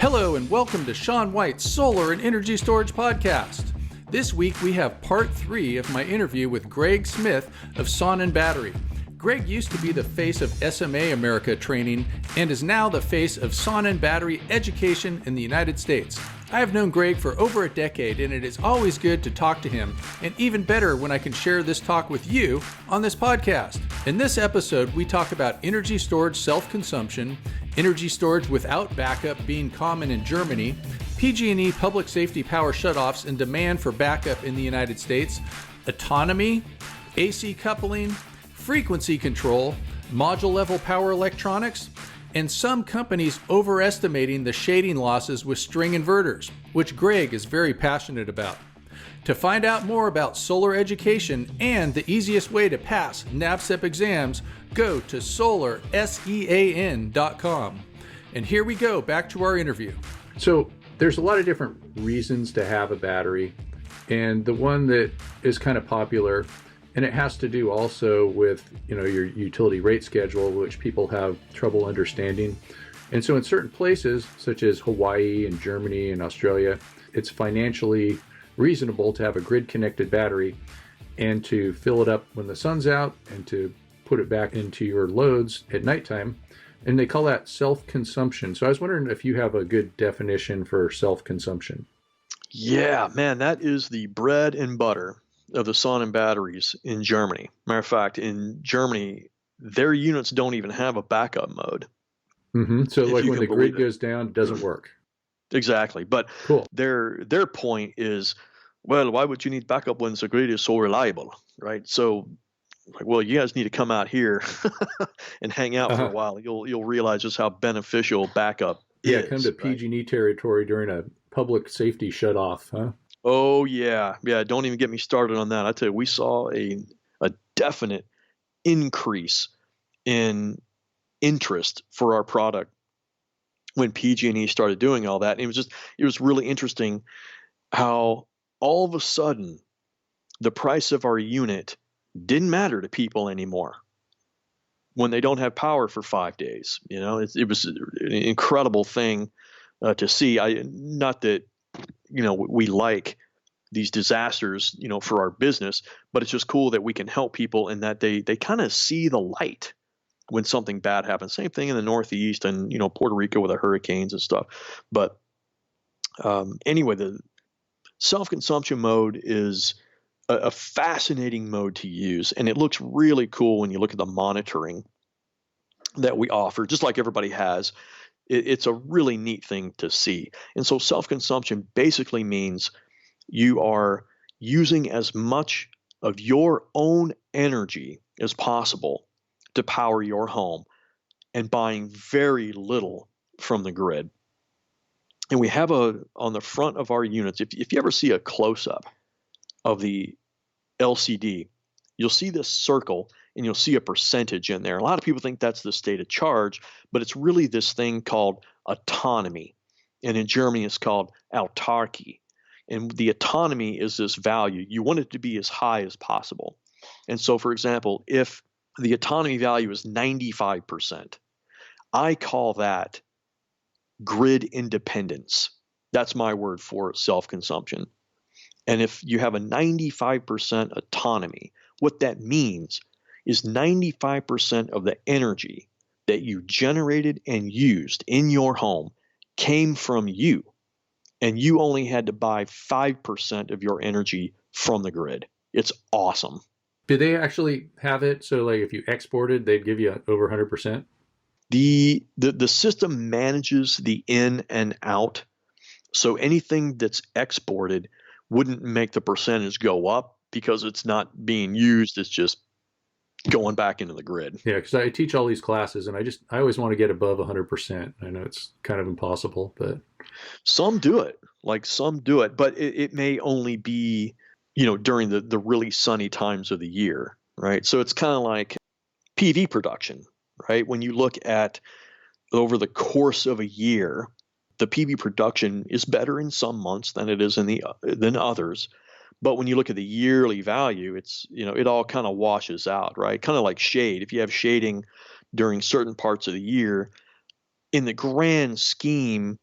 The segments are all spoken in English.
Hello and welcome to Sean White's Solar and Energy Storage Podcast. This week we have part 3 of my interview with Greg Smith of Sonnen Battery. Greg used to be the face of SMA America training and is now the face of Sonnen Battery education in the United States. I have known Greg for over a decade and it is always good to talk to him, and even better when I can share this talk with you on this podcast. In this episode, we talk about energy storage self-consumption, energy storage without backup being common in Germany, PG&E public safety power shutoffs and demand for backup in the United States, autonomy, AC coupling, frequency control, module level power electronics, and some companies overestimating the shading losses with string inverters, which Greg is very passionate about. To find out more about solar education and the easiest way to pass NAVCEP exams, go to solarsean.com. And here we go, back to our interview. So there's a lot of different reasons to have a battery, and the one that is kind of popular, and it has to do also with, your utility rate schedule, which people have trouble understanding. And so in certain places, such as Hawaii and Germany and Australia, it's financially reasonable to have a grid-connected battery and to fill it up when the sun's out and to put it back into your loads at nighttime. And they call that self-consumption. So I was wondering if you have a good definition for self-consumption. Yeah, man, that is the bread and butter of the Sonnen batteries in Germany. Matter of fact, in Germany, their units don't even have a backup mode. Mm-hmm. So like when the grid goes down, it doesn't work. Exactly. But cool. Their point is, well, why would you need backup when the grid is so reliable, right? So, well, you guys need to come out here and hang out for a while. You'll realize just how beneficial backup is. Yeah, come to PG&E territory during a public safety shutoff, huh? Oh, yeah. Yeah, don't even get me started on that. I tell you, we saw a definite increase in interest for our product when PG&E started doing all that. And it was really interesting how all of a sudden the price of our unit didn't matter to people anymore when they don't have power for 5 days. It was an incredible thing to see. Not that we like these disasters, for our business, but it's just cool that we can help people and that they kind of see the light when something bad happens. Same thing in the Northeast and, Puerto Rico with the hurricanes and stuff. But anyway, the self-consumption mode is a fascinating mode to use. And it looks really cool when you look at the monitoring that we offer, just like everybody has. It's a really neat thing to see. And so self-consumption basically means you are using as much of your own energy as possible to power your home and buying very little from the grid. And we have on the front of our units, if you ever see a close-up of the LCD, you'll see this circle and you'll see a percentage in there. A lot of people think that's the state of charge, but it's really this thing called autonomy. And in Germany, it's called autarky. And the autonomy is this value. You want it to be as high as possible. And so, for example, if the autonomy value is 95%, I call that grid independence. That's my word for self-consumption. And if you have a 95% autonomy, what that means is 95% of the energy that you generated and used in your home came from you, and you only had to buy 5% of your energy from the grid. It's awesome. Do they actually have it so like if you exported, they'd give you over 100%? The system manages the in and out. So anything that's exported wouldn't make the percentage go up because it's not being used. It's just going back into the grid. Yeah, because I teach all these classes and I always want to get above 100%. I know it's kind of impossible, but some do it. But it may only be, during the really sunny times of the year, right? So it's kind of like PV production, right? When you look at over the course of a year, the PV production is better in some months than it is than others. But when you look at the yearly value, it's, it all kind of washes out, right? Kind of like shade. If you have shading during certain parts of the year, in the grand scheme,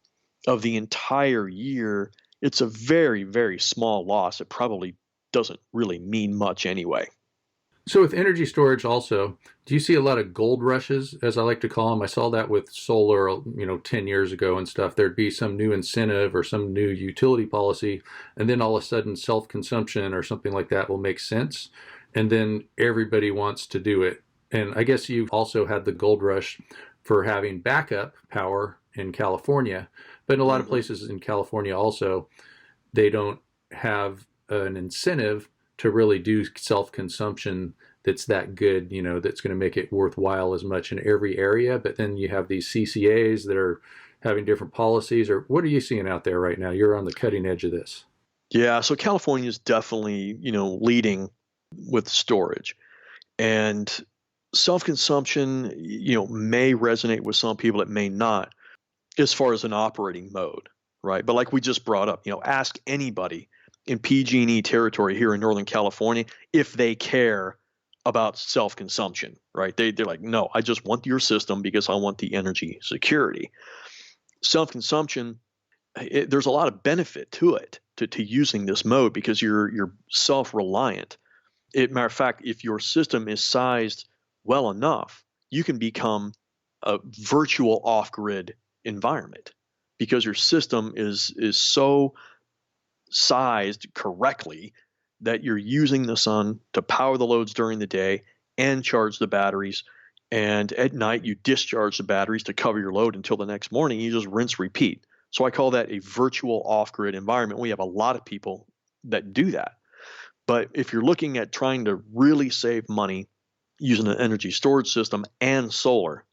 of the entire year, it's a very, very small loss. It probably doesn't really mean much anyway. So with energy storage also, do you see a lot of gold rushes, as I like to call them? I saw that with solar, 10 years ago and stuff. There'd be some new incentive or some new utility policy, and then all of a sudden self-consumption or something like that will make sense. And then everybody wants to do it. And I guess you've also had the gold rush for having backup power in California. But in a lot of places in California also, they don't have an incentive to really do self-consumption that's that good, that's going to make it worthwhile as much in every area. But then you have these CCAs that are having different policies. Or what are you seeing out there right now? You're on the cutting edge of this. Yeah, so California is definitely, leading with storage. And self-consumption, may resonate with some people, it may not, as far as an operating mode, right? But like we just brought up, ask anybody in PG&E territory here in Northern California if they care about self-consumption, right? They're like, no, I just want your system because I want the energy security. Self-consumption, there's a lot of benefit to it, to using this mode, because you're self-reliant. Matter of fact, if your system is sized well enough, you can become a virtual off-grid environment because your system is so sized correctly that you're using the sun to power the loads during the day and charge the batteries. And at night, you discharge the batteries to cover your load until the next morning. You just rinse, repeat. So I call that a virtual off-grid environment. We have a lot of people that do that. But if you're looking at trying to really save money using an energy storage system and solar,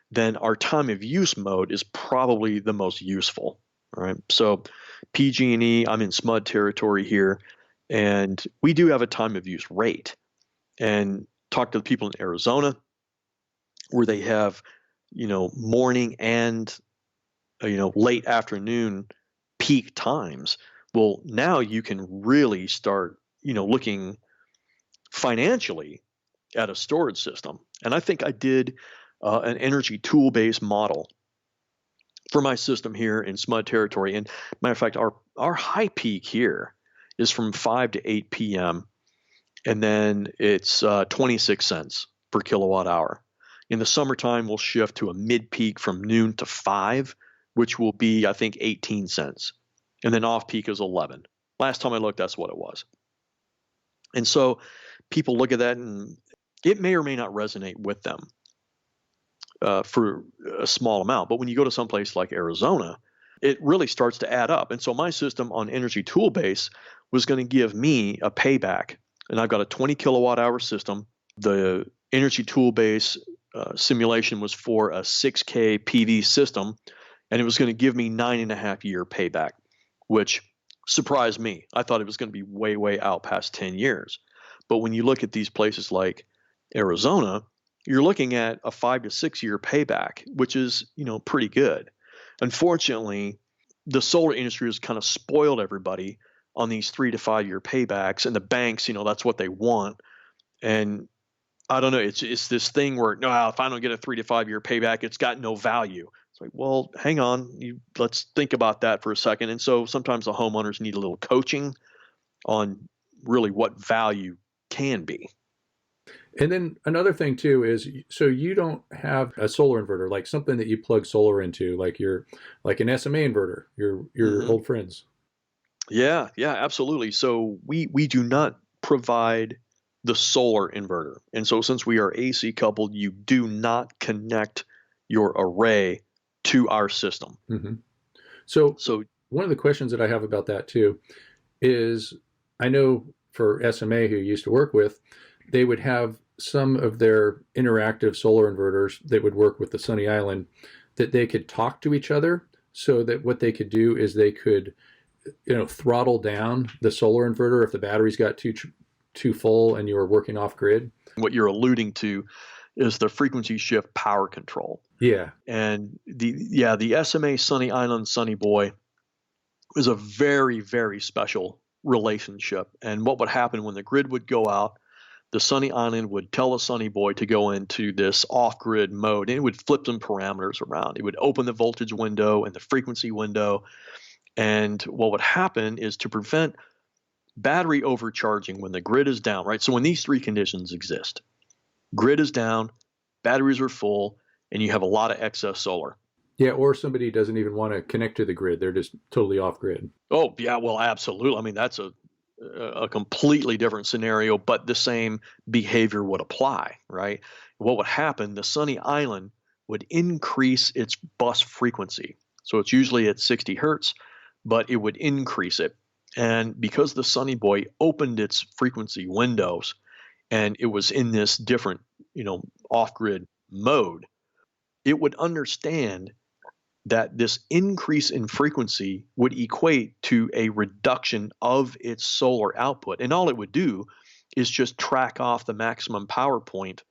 then our time of use mode is probably the most useful. All right. So PG&E, I'm in SMUD territory here, and we do have a time of use rate. And talk to the people in Arizona where they have, morning and, late afternoon peak times. Well, now you can really start, looking financially at a storage system. And I think I did an energy tool-based model for my system here in SMUD territory. And matter of fact, our high peak here is from 5 to 8 p.m. And then it's 26 cents per kilowatt hour. In the summertime, we'll shift to a mid peak from noon to 5, which will be, I think, 18 cents. And then off peak is 11. Last time I looked, that's what it was. And so people look at that and it may or may not resonate with them for a small amount. But when you go to someplace like Arizona, it really starts to add up. And so my system on Energy Tool Base was going to give me a payback. And I've got a 20 kilowatt hour system. The Energy Tool Base simulation was for a 6K PV system, and it was going to give me 9.5 year payback, which surprised me. I thought it was going to be way, way out past 10 years. But when you look at these places like Arizona, you're looking at a 5 to 6 year payback, which is, pretty good. Unfortunately, the solar industry has kind of spoiled everybody on these 3 to 5 year paybacks, and the banks, that's what they want. And I don't know, it's this thing where, no, if I don't get a 3 to 5 year payback, it's got no value. It's like, well, hang on, let's think about that for a second. And so sometimes the homeowners need a little coaching on really what value can be. And then another thing too is, so you don't have a solar inverter, like something that you plug solar into, like an SMA inverter, your old friends. Yeah, absolutely. So we do not provide the solar inverter. And so since we are AC coupled, you do not connect your array to our system. Mm-hmm. So one of the questions that I have about that too is, I know for SMA, who you used to work with, they would have some of their interactive solar inverters that would work with the Sunny Island, that they could talk to each other, so that what they could do is they could, throttle down the solar inverter if the batteries got too full and you were working off grid. What you're alluding to is the frequency shift power control. Yeah. And the SMA Sunny Island Sunny Boy is a very, very special relationship. And what would happen when the grid would go out, the Sunny Island would tell the Sunny Boy to go into this off-grid mode, and it would flip some parameters around. It would open the voltage window and the frequency window. And what would happen is to prevent battery overcharging when the grid is down, right? So when these three conditions exist, grid is down, batteries are full, and you have a lot of excess solar. Yeah, or somebody doesn't even want to connect to the grid. They're just totally off grid. Oh, yeah, well, absolutely. I mean, that's a completely different scenario, but the same behavior would apply, right? What would happen, the Sunny Island would increase its bus frequency. So it's usually at 60 hertz, but it would increase it. And because the Sunny Boy opened its frequency windows and it was in this different, off-grid mode, it would understand that this increase in frequency would equate to a reduction of its solar output. And all it would do is just track off the maximum power point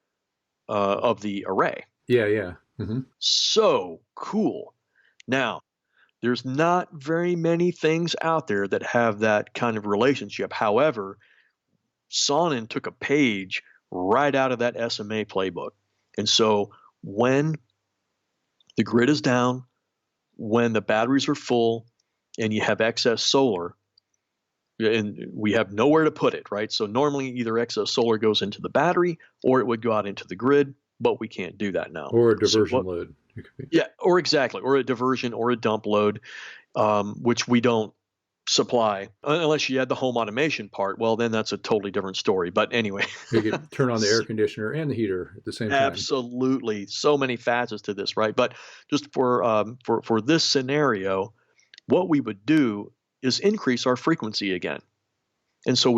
of the array. Yeah. Mm-hmm. So cool. Now, there's not very many things out there that have that kind of relationship. However, Sonnen took a page right out of that SMA playbook. And so when the grid is down, when the batteries are full and you have excess solar, and we have nowhere to put it, right? So normally either excess solar goes into the battery or it would go out into the grid, but we can't do that now. Or a diversion load. Yeah, or exactly, or a diversion or a dump load, which we don't supply unless you had the home automation part. Well, then that's a totally different story. But anyway, you could turn on the air conditioner and the heater at the same time. Absolutely, so many facets to this, right? But just for this scenario, what we would do is increase our frequency again, and so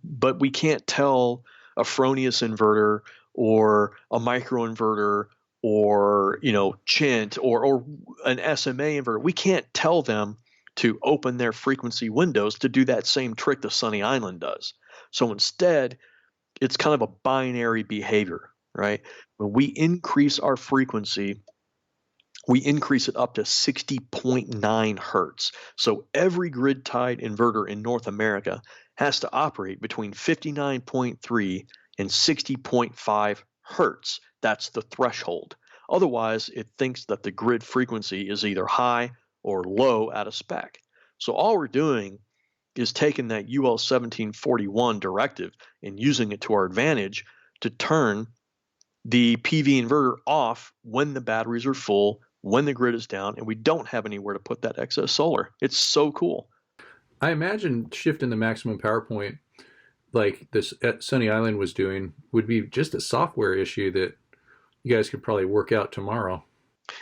but we can't tell a Fronius inverter or a microinverter or Chint or an SMA inverter. We can't tell them to open their frequency windows to do that same trick the Sunny Island does. So instead, it's kind of a binary behavior, right? When we increase our frequency, we increase it up to 60.9 hertz. So every grid-tied inverter in North America has to operate between 59.3 and 60.5 hertz. That's the threshold. Otherwise, it thinks that the grid frequency is either high or low out of spec. So all we're doing is taking that UL 1741 directive and using it to our advantage to turn the PV inverter off when the batteries are full, when the grid is down, and we don't have anywhere to put that excess solar. It's so cool. I imagine shifting the maximum power point like this at Sunny Island was doing would be just a software issue that you guys could probably work out tomorrow.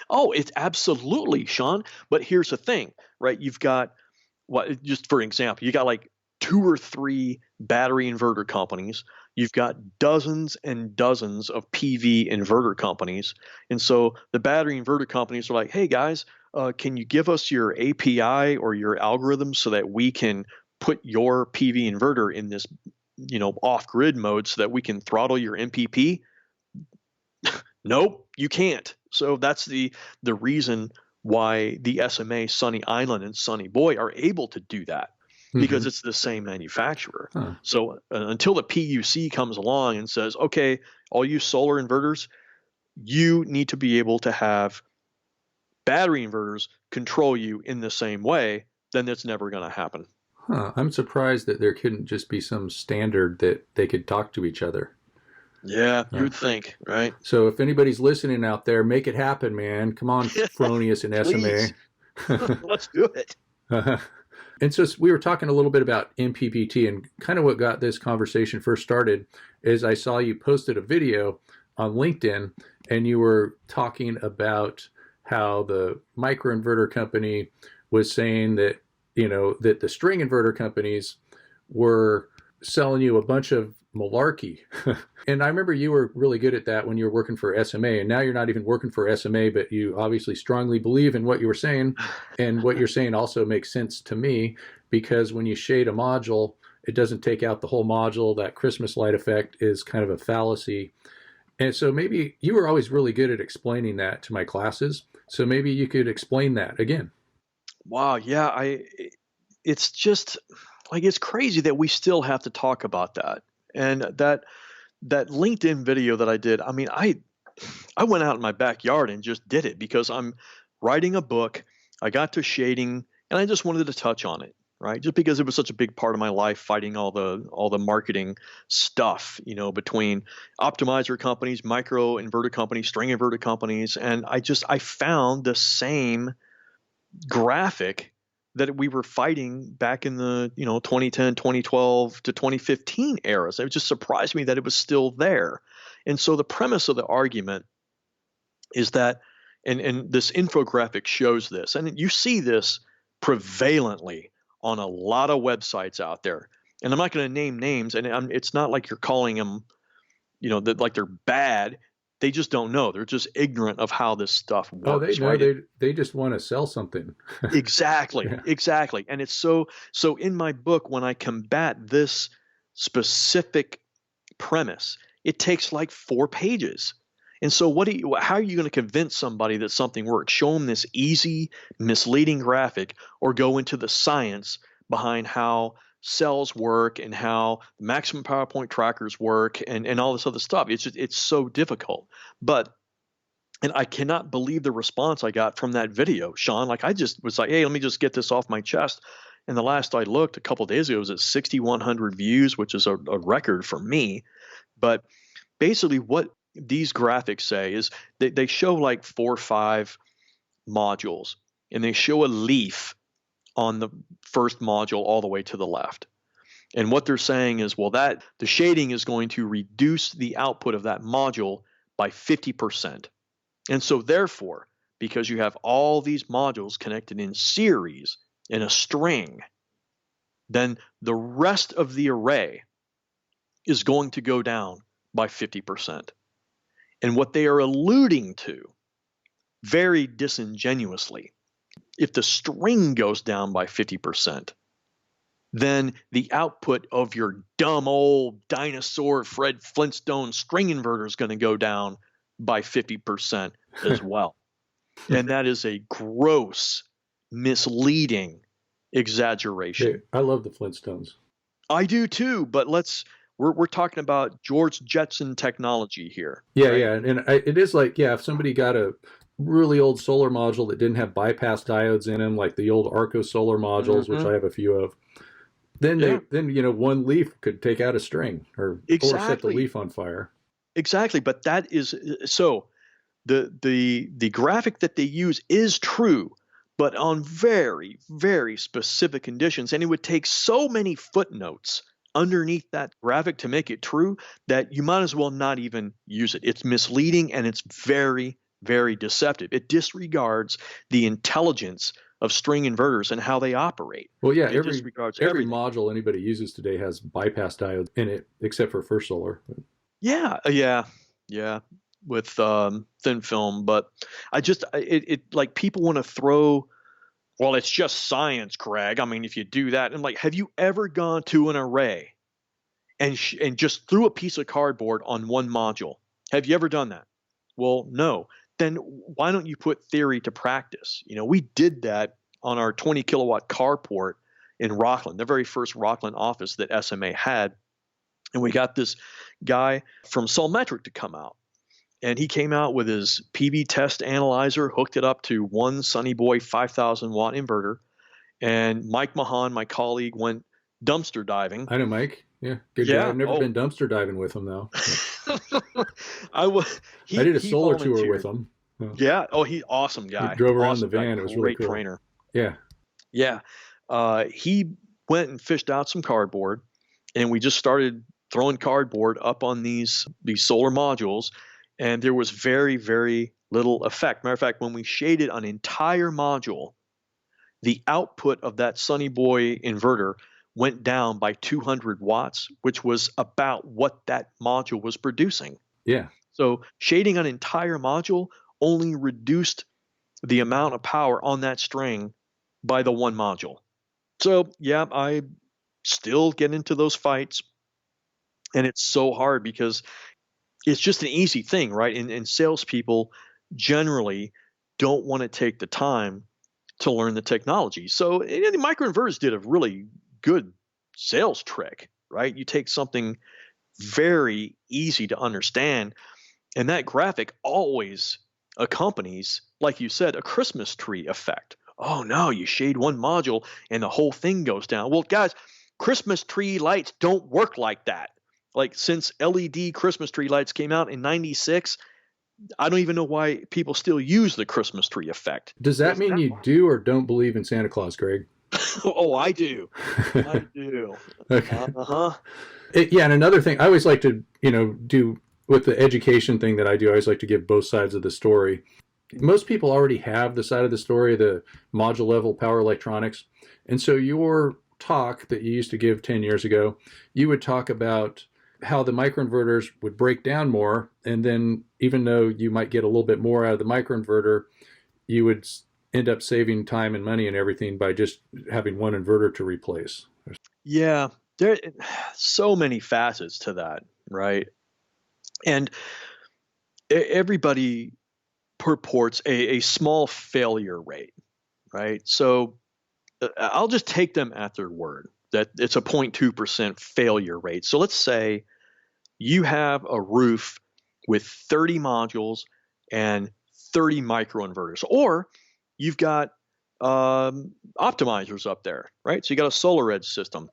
Oh, it's absolutely, Sean. But here's the thing, right? You've got, just for example, you got like 2 or 3 battery inverter companies. You've got dozens and dozens of PV inverter companies. And so the battery inverter companies are like, hey guys, can you give us your API or your algorithm so that we can put your PV inverter in this, off-grid mode so that we can throttle your MPP? Nope, you can't. So that's the reason why the SMA Sunny Island and Sunny Boy are able to do that, because it's the same manufacturer. Huh. So until the PUC comes along and says, okay, all you solar inverters, you need to be able to have battery inverters control you in the same way, then it's never going to happen. Huh. I'm surprised that there couldn't just be some standard that they could talk to each other. Yeah, you'd think, right? So if anybody's listening out there, make it happen, man. Come on, Fronius and SMA. Let's do it. And so we were talking a little bit about MPPT, and kind of what got this conversation first started is I saw you posted a video on LinkedIn, and you were talking about how the microinverter company was saying that, that the string inverter companies were selling you a bunch of malarkey. And I remember you were really good at that when you were working for SMA, and now you're not even working for SMA, but you obviously strongly believe in what you were saying. And what you're saying also makes sense to me, because when you shade a module, it doesn't take out the whole module. That Christmas light effect is kind of a fallacy. And so maybe you were always really good at explaining that to my classes. So maybe you could explain that again. Wow. Yeah. It's just like, it's crazy that we still have to talk about that. And that LinkedIn video that I did, I mean, I went out in my backyard and just did it because I'm writing a book. I got to shading and I just wanted to touch on it, right? Just because it was such a big part of my life, fighting all the marketing stuff, between optimizer companies, micro inverter companies, string inverter companies. And I found the same graphic that we were fighting back in the 2010, 2012 to 2015 eras. It just surprised me that it was still there. And so the premise of the argument is that, and this infographic shows this, and you see this prevalently on a lot of websites out there. And I'm not going to name names, and it's not like you're calling them, that like they're bad. They just don't know. They're just ignorant of how this stuff works. They just want to sell something. Exactly, Yeah. exactly. And it's so in my book, when I combat this specific premise, it takes like 4 pages. And so how are you going to convince somebody that something works? Show them this easy, misleading graphic, or go into the science behind how cells work and how maximum power point trackers work and all this other stuff. It's so difficult. And I cannot believe the response I got from that video, Sean. Like, I just was like, hey, let me just get this off my chest. And the last I looked a couple of days ago, it was at 6,100 views, which is a record for me. But basically what these graphics say is they show like 4 or 5 modules, and they show a leaf on the first module all the way to the left. And what they're saying is, well, that the shading is going to reduce the output of that module by 50%. And so therefore, because you have all these modules connected in series in a string, then the rest of the array is going to go down by 50%. And what they are alluding to, very disingenuously, if the string goes down by 50%, then the output of your dumb old dinosaur Fred Flintstone string inverter is going to go down by 50% as well. And that is a gross, misleading exaggeration. Hey, I love the Flintstones. I do too, but we're talking about George Jetson technology here. Yeah, right? yeah, and it is like, yeah, if somebody got a really old solar module that didn't have bypass diodes in them, like the old Arco solar modules, which I have a few of, then one leaf could take out a string or set the leaf on fire. Exactly, but that is so. The graphic that they use is true, but on very, very specific conditions, and it would take so many footnotes underneath that graphic to make it true that you might as well not even use it. It's misleading and it's very, very deceptive. It disregards the intelligence of string inverters and how they operate. Well, yeah, every module anybody uses today has bypass diodes in it, except for First Solar. Yeah, with thin film. But it like people want to throw, well, it's just science, Craig. I mean, if you do that, I'm like, have you ever gone to an array and just threw a piece of cardboard on one module? Have you ever done that? Well, no. Then why don't you put theory to practice? We did that on our 20 kilowatt carport in Rockland, the very first Rockland office that SMA had. And we got this guy from Solmetric to come out. And he came out with his PV test analyzer, hooked it up to one Sunny Boy 5,000 watt inverter. And Mike Mahan, my colleague, went dumpster diving. I know Mike. Yeah, good guy. I've never been dumpster diving with him though. I did a solar tour with him. Yeah. Oh, he's awesome guy. He drove around the van. It was really cool. Trainer. Yeah. Yeah. He went and fished out some cardboard, and we just started throwing cardboard up on these solar modules, and there was very, very little effect. Matter of fact, when we shaded an entire module, the output of that Sunny Boy inverter went down by 200 watts, which was about what that module was producing. Yeah. So shading an entire module only reduced the amount of power on that string by the one module. So yeah, I still get into those fights, and it's so hard because it's just an easy thing, right? And salespeople generally don't want to take the time to learn the technology. So the microinverters did a really good sales trick, right? You take something very easy to understand. And that graphic always accompanies, like you said, a Christmas tree effect. Oh no, you shade one module and the whole thing goes down. Well, guys, Christmas tree lights don't work like that. Like since LED Christmas tree lights came out in 96, I don't even know why people still use the Christmas tree effect. Does that mean you do or don't believe in Santa Claus, Greg? Oh, I do. I do. Okay. Uh-huh. Yeah, and another thing, I always like to, do with the education thing that I do, I always like to give both sides of the story. Most people already have the side of the story, the module level power electronics. And so your talk that you used to give 10 years ago, you would talk about how the microinverters would break down more. And then even though you might get a little bit more out of the microinverter, you would end up saving time and money and everything by just having one inverter to replace. Yeah, there are so many facets to that, right? And everybody purports a small failure rate, right? So I'll just take them at their word that it's a 0.2% failure rate. So let's say you have a roof with 30 modules and 30 microinverters, or you've got optimizers up there, right? So you got a solar edge system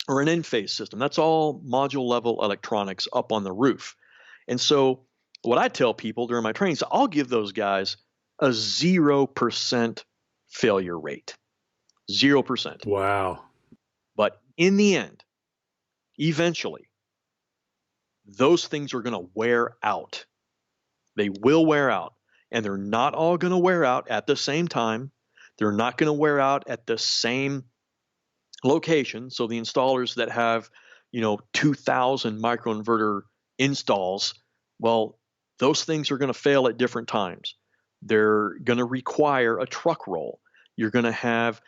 or an in-phase system. That's all module level electronics up on the roof. And so what I tell people during my trainings, I'll give those guys a 0% failure rate. 0%. Wow. But in the end, eventually, those things are going to wear out. They will wear out. And they're not all going to wear out at the same time. They're not going to wear out at the same location. So the installers that have, 2,000 microinverter installs, well, those things are going to fail at different times. They're going to require a truck roll. You're going to have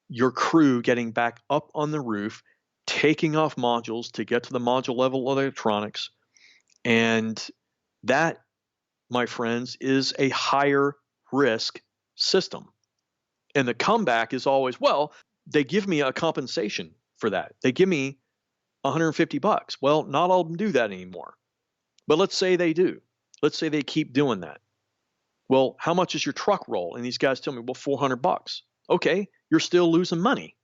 your crew getting back up on the roof, taking off modules to get to the module level electronics. And that, my friends, is a higher risk system. And the comeback is always, well, they give me a compensation for that. They give me $150. Well, not all of them do that anymore. But let's say they do. Let's say they keep doing that. Well, how much is your truck roll? And these guys tell me, well, $400. Okay, you're still losing money.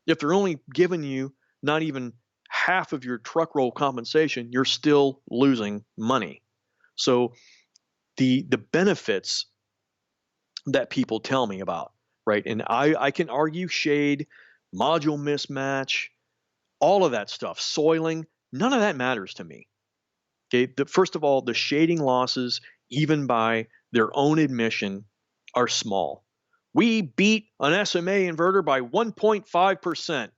If they're only giving you not even half of your truck roll compensation, you're still losing money. So the benefits that people tell me about, right? And I can argue shade, module mismatch, all of that stuff, soiling, none of that matters to me. Okay, first of all, the shading losses, even by their own admission, are small. We beat an SMA inverter by 1.5%.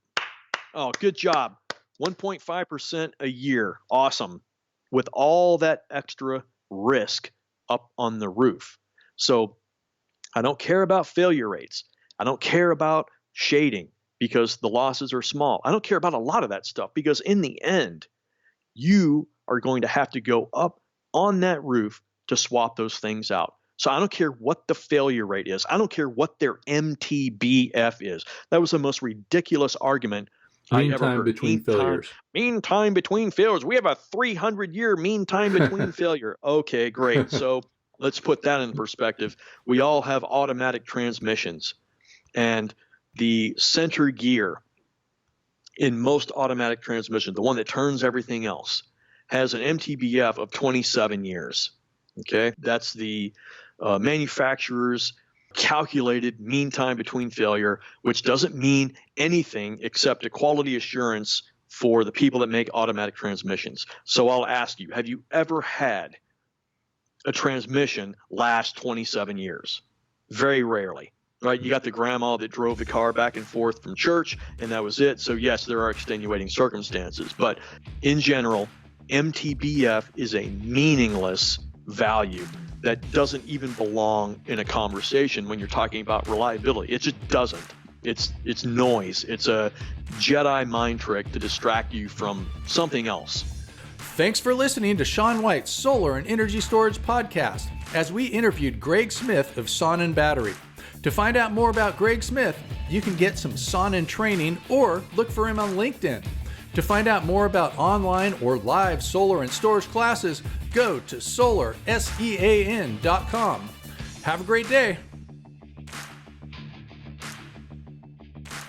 Oh, good job. 1.5% a year. Awesome. With all that extra risk up on the roof. So I don't care about failure rates. I don't care about shading because the losses are small. I don't care about a lot of that stuff because in the end, you are going to have to go up on that roof to swap those things out. So I don't care what the failure rate is. I don't care what their MTBF is. That was the most ridiculous argument I ever heard. Between failures. Mean time between failures. We have a 300-year mean time between failure. Okay, great. So let's put that in perspective. We all have automatic transmissions, and the center gear in most automatic transmissions, the one that turns everything else, has an MTBF of 27 years. Okay, that's the manufacturer's calculated mean time between failure, which doesn't mean anything except a quality assurance for the people that make automatic transmissions. So I'll ask you, have you ever had a transmission last 27 years? Very rarely, right? You got the grandma that drove the car back and forth from church, and that was it. So yes, there are extenuating circumstances, but in general, MTBF is a meaningless value that doesn't even belong in a conversation when you're talking about reliability. It just doesn't. It's noise. It's a Jedi mind trick to distract you from something else. Thanks for listening to Shawn White's Solar and Energy Storage Podcast as we interviewed Greg Smith of Sonnen Battery. To find out more about Greg Smith, you can get some Sonnen training or look for him on LinkedIn. To find out more about online or live solar and storage classes, go to solarsean.com. Have a great day.